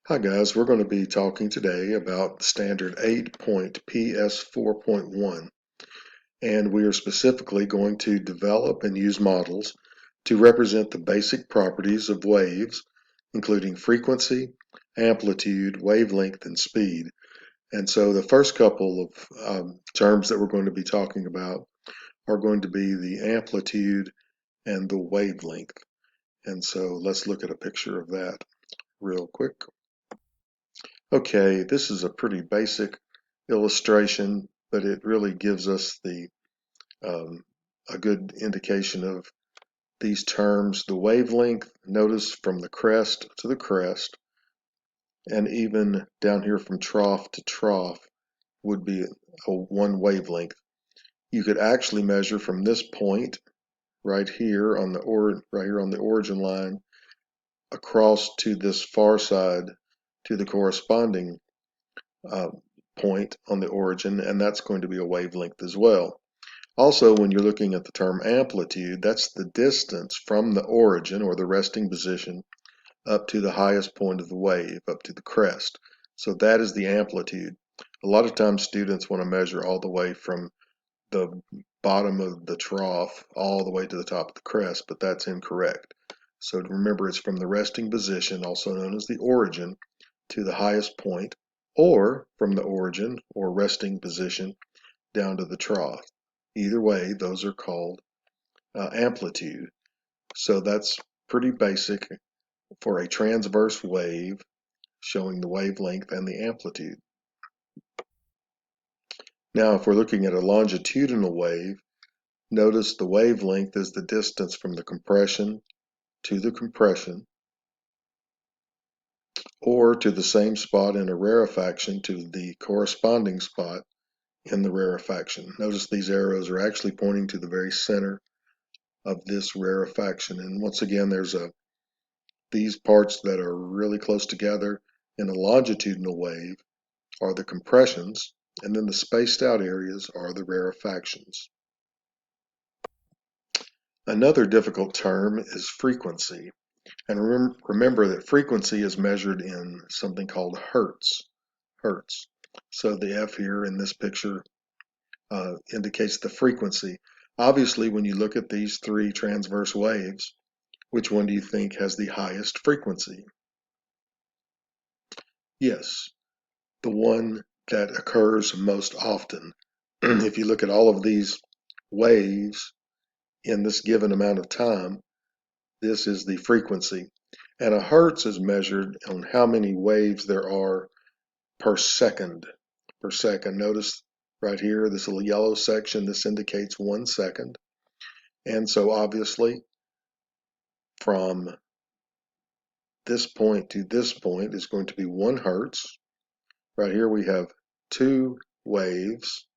Hi guys, we're going to be talking today about standard 8.PS4.1, and we are specifically going to develop and use models to represent the basic properties of waves, including frequency, amplitude, wavelength, and speed. And so the first couple of terms that we're going to be talking about are going to be the amplitude and the wavelength. And so let's look at a picture of that real quick. Okay, this is a pretty basic illustration, but it really gives us um, a good indication of these terms. The wavelength, notice from the crest to the crest, and even down here from trough to trough would be one wavelength. You could actually measure from this point right here on the origin line across to this far side to the corresponding uh, point on the origin, and that's going to be a wavelength as well. Also, when you're looking at the term amplitude, that's the distance from the origin or the resting position up to the highest point of the wave, up to the crest. So that is the amplitude. A lot of times students want to measure all the way from the bottom of the trough all the way to the top of the crest, but that's incorrect. So remember, it's from the resting position, also known as the origin, to the highest point, or from the origin or resting position down to the trough. Either way, those are called amplitude. So that's pretty basic for a transverse wave, showing the wavelength and the amplitude. Now, if we're looking at a longitudinal wave, notice the wavelength is the distance from the compression to the compression, or to the same spot in a rarefaction to the corresponding spot in the rarefaction. Notice these arrows are actually pointing to the very center of this rarefaction. And once again, these parts that are really close together in a longitudinal wave are the compressions, and then the spaced out areas are the rarefactions. Another difficult term is frequency. And remember that frequency is measured in something called hertz. Hertz. So the F here in this picture indicates the frequency. Obviously, when you look at these three transverse waves, which one do you think has the highest frequency? Yes, the one that occurs most often. If you look at all of these waves in this given amount of time, this is the frequency. And a hertz is measured on how many waves there are per second. Per second. Notice right here, this little yellow section, this indicates 1 second. And so obviously from this point to this point is going to be 1 hertz. Right here we have 2 waves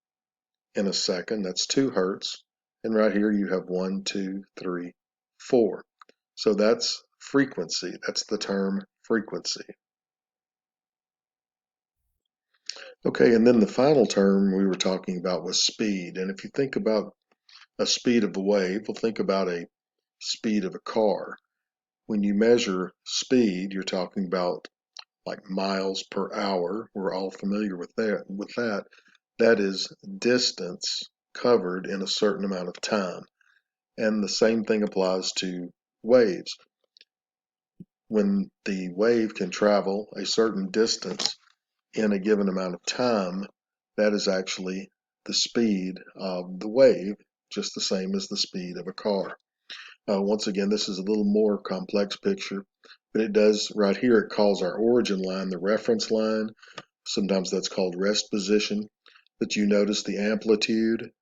in a second, that's 2 hertz. And right here you have 1, 2, 3, 4. So that's frequency. That's the term frequency. Okay, and then the final term we were talking about was speed. And if you think about a speed of a wave, we'll think about a speed of a car. When you measure speed, you're talking about like miles per hour. We're all familiar with that. That is distance covered in a certain amount of time. And the same thing applies to waves. When the wave can travel a certain distance in a given amount of time, that is actually the speed of the wave, just the same as the speed of a car. Once again, this is a little more complex picture, but it does, right here, it calls our origin line the reference line. Sometimes that's called rest position, but you notice the amplitude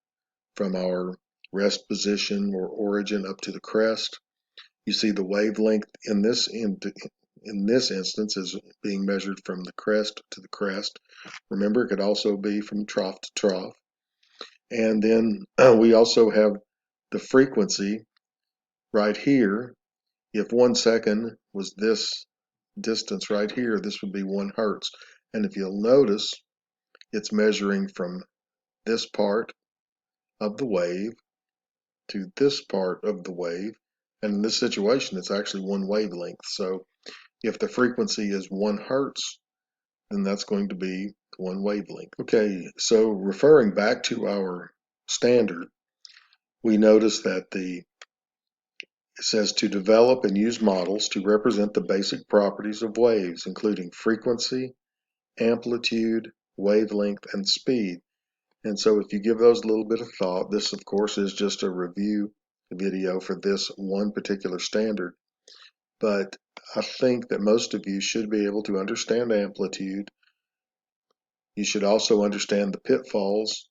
from our rest position or origin up to the crest. You see the wavelength in this instance is being measured from the crest to the crest. Remember, it could also be from trough to trough. And then we also have the frequency right here. If 1 second was this distance right here, this would be 1 hertz. And if you'll notice, it's measuring from this part of the wave to this part of the wave. And in this situation, it's actually 1 wavelength. So If the frequency is 1 hertz, then that's going to be 1 wavelength. Okay, so referring back to our standard, we notice that it says to develop and use models to represent the basic properties of waves, including frequency, amplitude, wavelength, and speed. And so if you give those a little bit of thought, this of course is just a review video for this one particular standard. But I think that most of you should be able to understand amplitude. You should also understand the pitfalls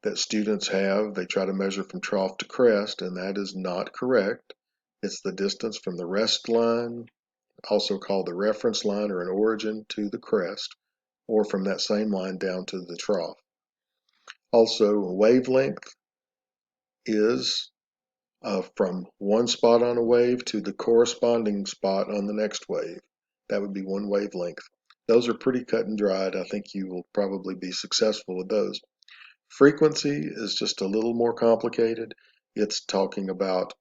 that students have. They try to measure from trough to crest, and that is not correct. It's the distance from the rest line, also called the reference line or an origin, to the crest, or from that same line down to the trough. Also, wavelength is from one spot on a wave to the corresponding spot on the next wave. That would be one wavelength. Those are pretty cut and dried. I think you will probably be successful with those. Frequency is just a little more complicated. It's talking about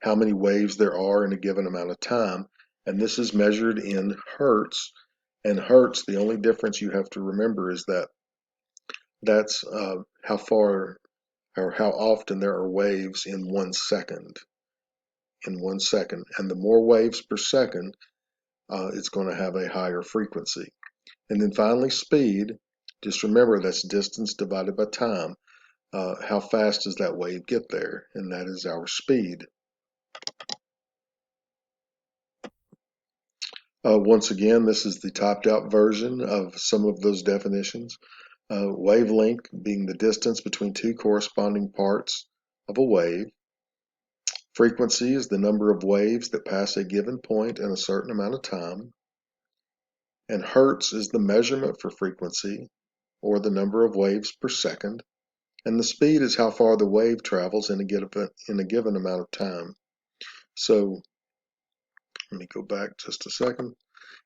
how many waves there are in a given amount of time, and this is measured in hertz. And hertz, the only difference you have to remember is that that's how far or how often there are waves in 1 second. In 1 second, and the more waves per second, it's going to have a higher frequency. And then finally, speed. Just remember that's distance divided by time. How fast does that wave get there? And that is our speed. Once again, this is the topped out version of some of those definitions. Wavelength being the distance between two corresponding parts of a wave. Frequency is the number of waves that pass a given point in a certain amount of time. And hertz is the measurement for frequency, or the number of waves per second. And the speed is how far the wave travels in a given amount of time. So let me go back just a second.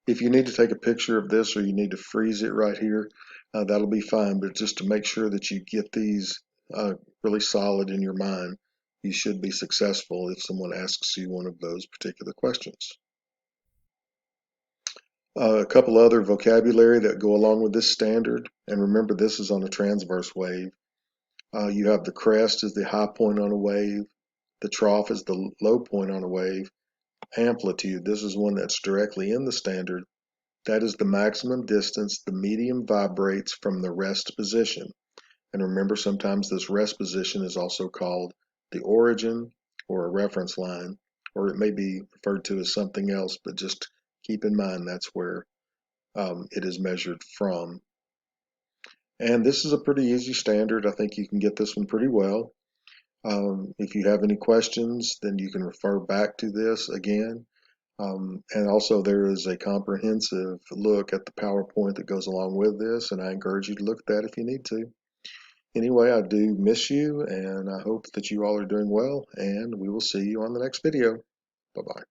If you need to take a picture of this or you need to freeze it right here, that'll be fine. But just to make sure that you get these really solid in your mind, you should be successful if someone asks you one of those particular questions. A couple other vocabulary that go along with this standard, and remember this is on a transverse wave. You have the crest is the high point on a wave, the trough is the low point on a wave. Amplitude, this is one that's directly in the standard. That is the maximum distance the medium vibrates from the rest position. And remember, sometimes this rest position is also called the origin or a reference line, or it may be referred to as something else, but just keep in mind that's where it is measured from. And this is a pretty easy standard. I think you can get this one pretty well. If you have any questions, then you can refer back to this again. And also there is a comprehensive look at the PowerPoint that goes along with this, and I encourage you to look at that if you need to. Anyway, I do miss you, and I hope that you all are doing well, and we will see you on the next video. Bye-bye.